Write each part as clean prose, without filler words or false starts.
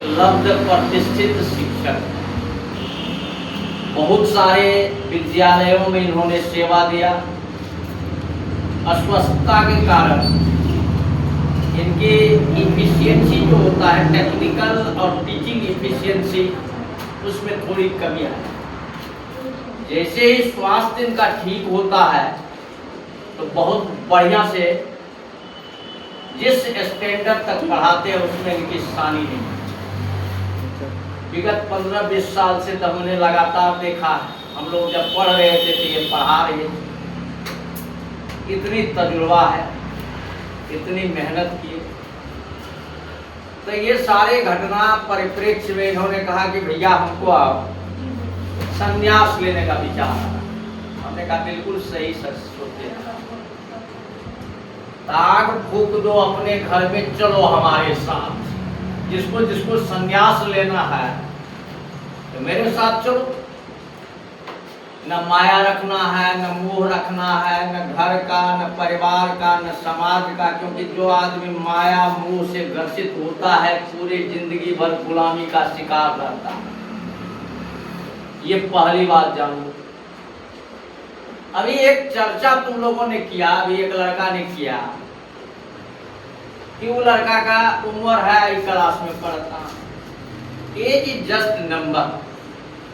लब्ध प्रतिष्ठित शिक्षक। बहुत सारे विद्यालयों में इन्होंने सेवा दिया। अस्वस्थता के कारण इनके इफिशियंसी जो होता है, टेक्निकल और टीचिंग इफिशियंसी, उसमें थोड़ी कमी आई। जैसे ही स्वास्थ्य इनका ठीक होता है तो बहुत बढ़िया से जिस स्टैंडर्ड तक पढ़ाते हैं उसमें इनकी सानी नहीं। विगत 15-20 साल से तो हमने लगातार देखा, हम लोग जब पढ़ रहे थे तो ये पढ़ा रहे थे। इतनी तजुर्बा है, इतनी मेहनत की। तो ये सारे घटना परिप्रेक्ष्य में इन्होंने कहा कि भैया हमको अब संन्यास लेने का विचार आ रहा। हमने कहा बिल्कुल सही सोचते हैं, ताक फूक दो अपने घर में, चलो हमारे साथ। जिसको जिसको संन्यास लेना है तो मेरे साथ चलो। न माया रखना है, न मोह रखना है, न घर का, न परिवार का, न समाज का। क्योंकि जो आदमी माया मोह से ग्रसित होता है पूरी जिंदगी भर गुलामी का शिकार रहता है। ये पहली बात जानो। अभी एक चर्चा तुम लोगों ने किया, अभी एक लड़का ने किया कि वो लड़का का उम्र है, इस क्लास में पढ़ता। Age is just number.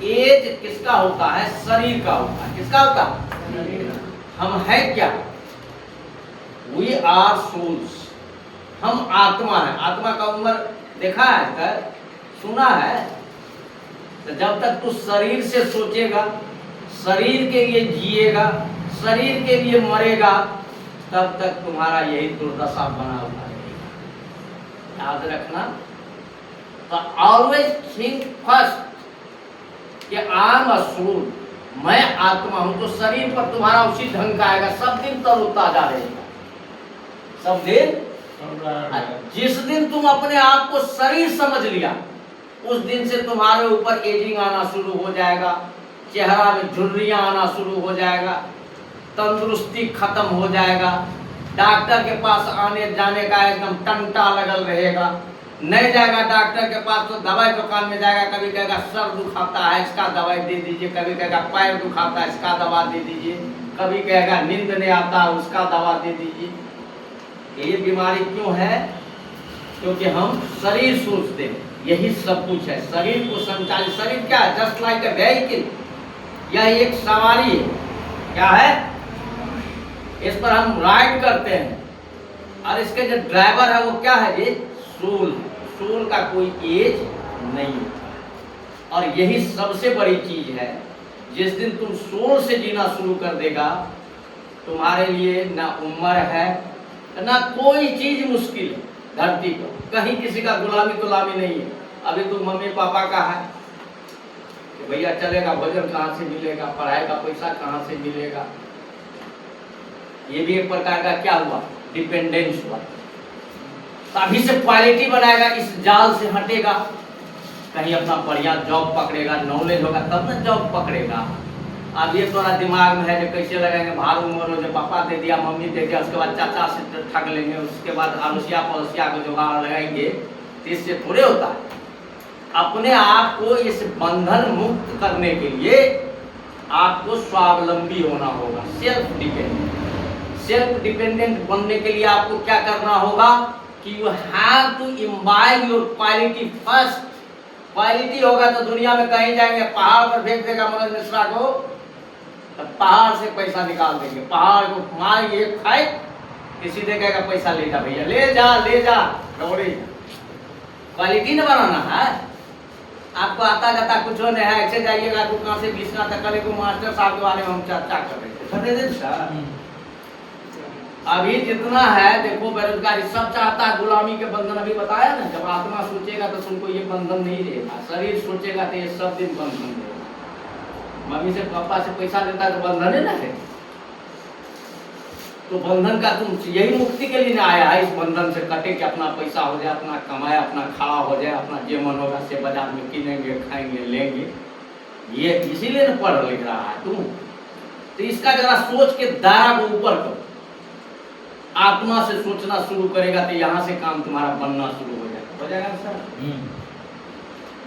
Age किसका होता है? शरीर का होता है। किसका होता है? हम है क्या? We are souls. हम आत्मा है। आत्मा का उम्र देखा है कर, सुना है? तो जब तक तू शरीर से सोचेगा, शरीर के लिए जिएगा, शरीर के लिए मरेगा, तब तक तुम्हारा यही दुर्दशा बना हुआ है। याद रखना। तो ऑलवेज थिंक फर्स्ट कि आई एम अ सोल, मैं आत्मा हूं। तो शरीर पर तुम्हारा उसी ढंग का आएगा। सब दिन तरोताजा रहेगा, सब दिन। जिस दिन तुम अपने आप को शरीर समझ लिया, उस दिन से तुम्हारे ऊपर एजिंग आना शुरू हो जाएगा, चेहरा में झुर्रियां आना शुरू हो जाएगा, तंदुरुस्ती खत्म हो जाएगा। डॉक्टर के पास आने जाने का एकदम टंटा लगल रहेगा। नहीं जाएगा डॉक्टर के पास तो दवाई दुकान में जाएगा, कभी कहेगा सर दुखाता है, इसका दवाई दे दीजिए, कभी कहेगा पैर दुखाता है, इसका दवा दे दीजिए, कभी कहेगा नींद नहीं आता है, उसका दवा दे दीजिए। ये बीमारी क्यों है? क्योंकि हम शरीर सोचते हैं। यही सब कुछ है। शरीर को संचालित, शरीर क्या है? Just like a vehicle. यह एक सवारी है। क्या है? इस पर हम राइड करते हैं और इसके जो ड्राइवर है वो क्या है? ये सोल। सोल का कोई एज नहीं होता। और यही सबसे बड़ी चीज है। जिस दिन तुम सोल से जीना शुरू कर देगा, तुम्हारे लिए ना उम्र है, ना कोई चीज मुश्किल है धरती पर। कहीं किसी का गुलामी नहीं है। अभी तुम मम्मी पापा का है कि भैया चलेगा, भोजन कहाँ से मिलेगा, पढ़ाई का पैसा कहाँ से मिलेगा। ये भी एक प्रकार का क्या हुआ? डिपेंडेंस हुआ। अभी से क्वालिटी बनाएगा, इस जाल से हटेगा, कहीं अपना बढ़िया जॉब पकड़ेगा, नॉलेज होगा तब ना जॉब पकड़ेगा। अब ये थोड़ा दिमाग में है जो कैसे लगाएंगे, भार उम्र हो, जो पापा दे दिया, मम्मी दे दिया, उसके बाद चाचा से ठग लेंगे, उसके बाद अड़ोसिया पड़ोसिया को जुगाड़ लगाएंगे, तो इससे थोड़े होता है। अपने आप को इस बंधन मुक्त करने के लिए आपको स्वावलंबी होना होगा, सेल्फ डिपेंडेंट। सेल्फ डिपेंडेंट बनने के लिए आपको क्या करना होगा कि you have to imbibe your quality first. Quality होगा तो दुनिया में कहीं जाएंगे, पहाड़ पर फेंक देगा मनोज मिश्रा को, तो पहाड़ से पैसा निकाल देंगे। पहाड़ को मारेंगे, खाए, किसी ने कहेगा पैसा ले जा भैया, ले जा दौड़े। क्वालिटी न बनाना है। आपको आता जाता कुछ नहीं है, ऐसे जाइएगा दुकान से बीसना तक करे को मास्टर साहब के बारे में हम चर्चा कर रहे थे। अभी जितना है देखो, बेरोजगारी सब चाहता है, गुलामी के बंधन अभी बताया ना। जब आत्मा सोचेगा तो तुमको ये बंधन नहीं रहेगा, शरीर सोचेगा तो ये सब दिन बंधन रहेगा। मम्मी से पापा से पैसा लेता है तो बंधन है ना है। तो बंधन का तुम यही मुक्ति के लिए ना आया है, इस बंधन से कटे कि अपना पैसा हो जाए, अपना कमाए, अपना खड़ा हो जाए, अपना जे मन होगा से बाजार में किनेंगे, खाएंगे, लेंगे। ये इसीलिए ना पढ़ लिख रहा है तुम। तो इसका जरा सोच के दायरा को ऊपर करो। आत्मा से सोचना शुरू करेगा तो यहाँ से काम तुम्हारा बनना शुरू हो जाएगा। सर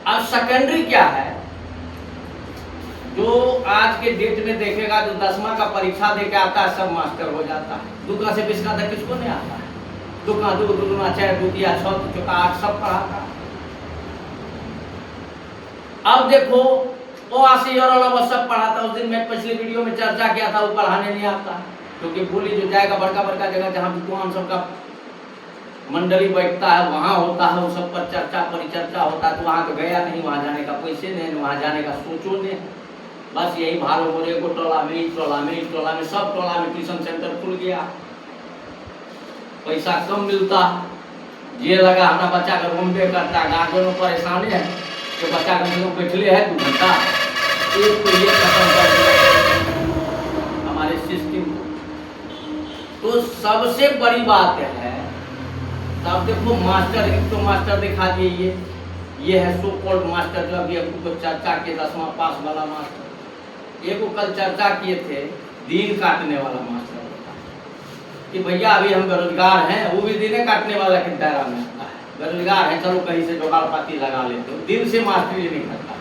अब सेकेंडरी क्या है? जो आज के डेट में देखेगा, जो 10वां का परीक्षा देके आता है सब मास्टर हो जाता है। दुका से बिस्का तक किसको नहीं आता है? दुका दो दुगुना चार दूतिया छह चौका आठ सब पढ़ाता है। अब देखो वो आशी और वो सब पढ़ाता। उस दिन मैं पिछली वीडियो में चर्चा किया था, वो पढ़ाने नहीं आता क्योंकि बोली जो जाएगा बड़का बड़का जगह जहाँ विद्वान सबका मंडली बैठता है वहाँ होता है, वो सब पर चर्चा परिचर्चा होता है, तो वहाँ तो गया नहीं, वहाँ जाने का पैसे नहीं, वहाँ जाने का सोचो नहीं। बस यही भारो बोले को टोला में सब टोला में ट्यूशन सेंटर खुल गया, पैसा कम मिलता। ये लगा हमारा बच्चा का घूमबे करता, गार्जियनों परेशानी है कि बच्चा का लोग बैठले है 2 घंटा, एक तो ये खत्म कर दिया हमारे सिस्टम को। तो सबसे बड़ी बात है, तब देखो मास्टर, एक तो मास्टर दिखा दिए, ये है सो कॉल्ड मास्टर जो अभी आपको चर्चा किए 10वां पास वाला मास्टर। एक को कल चर्चा किए थे दिन काटने वाला मास्टर कि भैया अभी हम बेरोजगार हैं, वो भी दिने काटने वाला के दायरा में आता है। बेरोजगार है, चलो कहीं से जुगाड़ पाती लगा लेते हो, दिन से मास्टरी नहीं करता,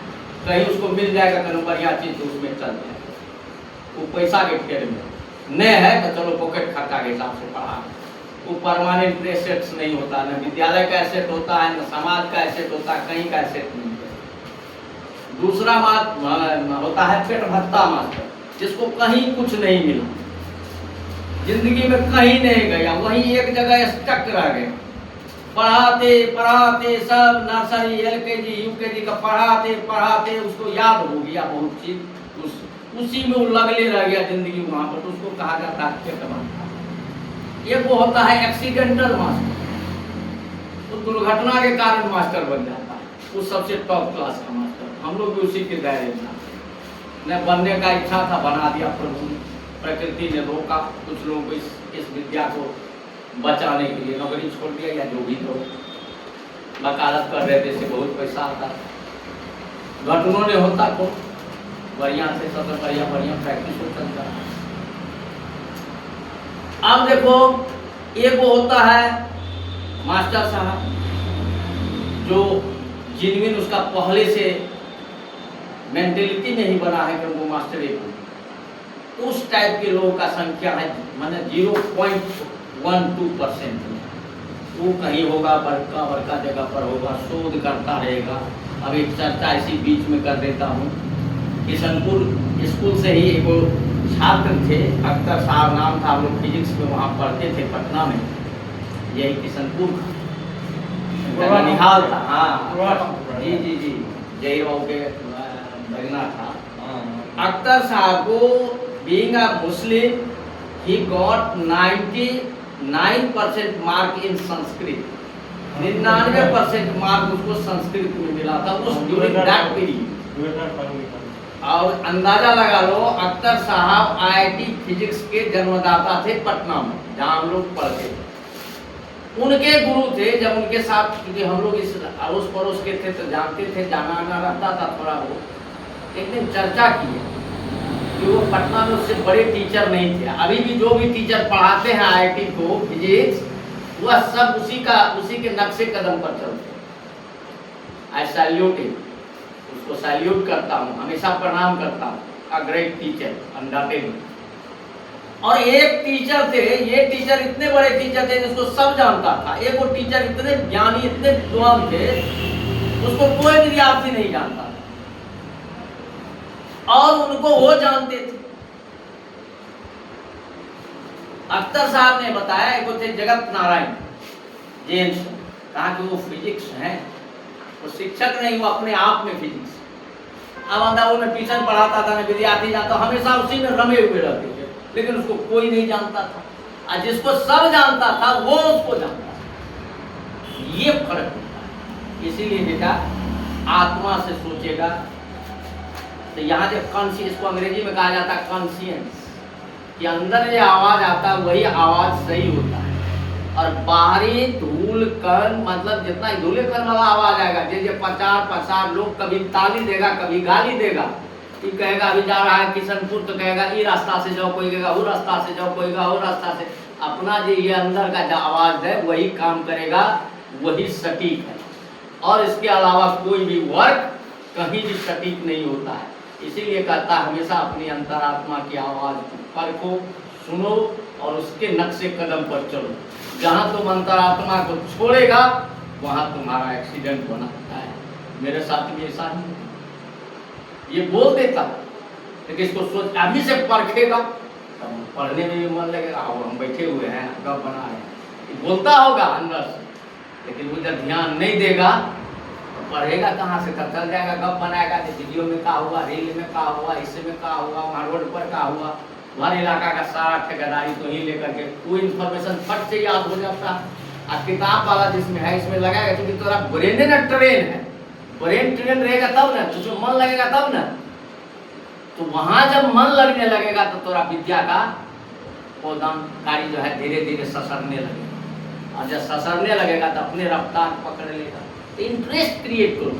कहीं उसको मिल जाएगा कहीं बढ़िया चीज तो उसमें चल जाएगा, वो पैसा के फेर में नहीं है तो चलो पॉकेट खर्चा के हिसाब से पढ़ा। वो परमानेंट एसेट्स नहीं होता, न विद्यालय का एसेट होता है, न समाज का एसेट होता है, कहीं का एसेट नहीं है। दूसरा बात होता है पेट भत्ता मास्टर, जिसको कहीं कुछ नहीं मिला, जिंदगी में कहीं नहीं गया, वहीं एक जगह स्टक रह गए। पढ़ाते पढ़ाते सब नर्सरी LKG UKG का पढ़ाते उसको याद हो गया बहुत चीज, उसी में वो लगले रह गया जिंदगी वहां पर, तो उसको कहा जाता है पेट भत्ता। एक वो होता है एक्सीडेंटल मास्टर, तो दुर्घटना के कारण मास्टर बन जाता है, वो सबसे टॉप क्लास का मास्टर। हम लोग भी उसी के दायरे में न बनने का इच्छा था, बना दिया प्रभु ने, प्रकृति ने रोका। कुछ लोगों को इस विद्या को बचाने के लिए नौकरी छोड़ दिया या जो भी तो वकालत कर रहे थे, इससे बहुत पैसा आता था। घटनों ने होता को बढ़िया से सबसे बढ़िया प्रैक्टिस हो चलता है। अब देखो एक वो होता है मास्टर साहब जो जिनमें उसका पहले से मेंटेलिटी नहीं बना है कि वो मास्टर एक, उस टाइप के लोगों का संख्या है माने 0.12%। वो कहीं होगा बड़का जगह पर होगा, शोध करता रहेगा। अब एक चर्चा इसी बीच में कर देता हूँ, किशनपुर स्कूल से ही एक छात्र थे, अख्तर साहब नाम था, हम लोग फिजिक्स में वहाँ पढ़ते थे पटना में, यही किशनपुर का निहाल था। हाँ जी जय बाबू के भगना था। अख्तर साहब को being a Muslim he got 99% mark in Sanskrit, 99% mark उसको संस्कृत में मिला था उस ड्यूरिंग दैट पीरियड। और अंदाजा लगा लो अख्तर साहब IIT फिजिक्स के जन्मदाता थे पटना में, जहाँ हम लोग पढ़ते थे। उनके गुरु थे, जब उनके साथ, क्योंकि हम लोग इस अड़ोस पड़ोस के थे तो जानते थे, जाना आना रहता था थोड़ा बहुत। एक दिन चर्चा की कि वो पटना में उससे बड़े टीचर नहीं थे। अभी भी जो भी टीचर पढ़ाते हैं IIT को फिजिक्स, वह सब उसी के नक्शे कदम पर चलते हैं। आई सैल्यूट हिम, उसको सैल्यूट करता हूँ, हमेशा प्रणाम करता हूँ। A great teacher undoubtedly. और एक टीचर थे, ये टीचर इतने बड़े टीचर थे जिसको सब जानता था। एक वो टीचर इतने ज्ञानी, इतने विद्वान थे, उसको कोई विद्यार्थी नहीं जानता और उनको वो जानते थे। अख्तर साहब ने बताया, एक थे जगत नारायण जेम्स, कहा कि वो फिजिक्स हैं, वो शिक्षक नहीं, वो अपने आप में फिजिक्स। अब अंदर वो ट्यूशन पढ़ाता था, विद्यार्थी जाता, हमेशा उसी में रमे हुए रहते थे, लेकिन उसको कोई नहीं जानता था, और जिसको सब जानता था वो उसको जानता था। ये फर्क होता है। इसीलिए बेटा आत्मा से सोचेगा तो यहाँ जब कॉन्शियस को अंग्रेजी में कहा जाता है कॉन्शियंस, कि अंदर जो आवाज आता है वही आवाज सही होता है, और बाहरी धूल कण, मतलब जितना धूले कण वाला आवाज आएगा, जैसे प्रचार प्रसार, लोग कभी ताली देगा कभी गाली देगा, कि कहेगा अभी जा रहा है किशनपुर तो कहेगा ये रास्ता से जाओ, कोई कहेगा वो रास्ता से जाओ, कोई कहेगा वो रास्ता से। अपना जो ये अंदर का जो आवाज है वही काम करेगा, वही सटीक है। और इसके अलावा कोई भी वर्क कहीं भी सटीक नहीं होता है। इसीलिए कहता है हमेशा अपनी अंतरात्मा की आवाज़ को परखो, सुनो और उसके नक्शे कदम पर चलो। जहाँ तुम अंतरात्मा को छोड़ेगा वहाँ तुम्हारा एक्सीडेंट बनाता है। मेरे साथ भी ऐसा ही है। ये बोल देता लेकिन इसको सोच अभी से परखेगा तब पढ़ने में भी मन लगेगा। हम बैठे हुए हैं गप बना रहे हैं, बोलता होगा अंदर से, लेकिन वो जब ध्यान नहीं देगा तो पढ़ेगा कहाँ से? तब चल जाएगा गप बनाएगा कि वीडियो में क्या हुआ, रील में क्या हुआ, इससे में क्या हुआ, वहाँ रोड पर क्या हुआ। हर इलाका का सारा ठेकेदारी तो ही लेकर के कोई इन्फॉर्मेशन फट से याद हो जाता है। और किताब वाला जिसमें है इसमें लगाएगा क्योंकि तोरा ब्रेन ना ट्रेन है, ब्रेन ट्रेन रहेगा तब ना, तुझे मन लगेगा तब ना। तो वहां जब मन लगने लगेगा तो तोरा विद्या का पौधानकारी जो है धीरे धीरे ससरने लगेगा, और जब ससरने लगेगा तो अपने रफ्तार पकड़ लेगा। इंटरेस्ट क्रिएट करो।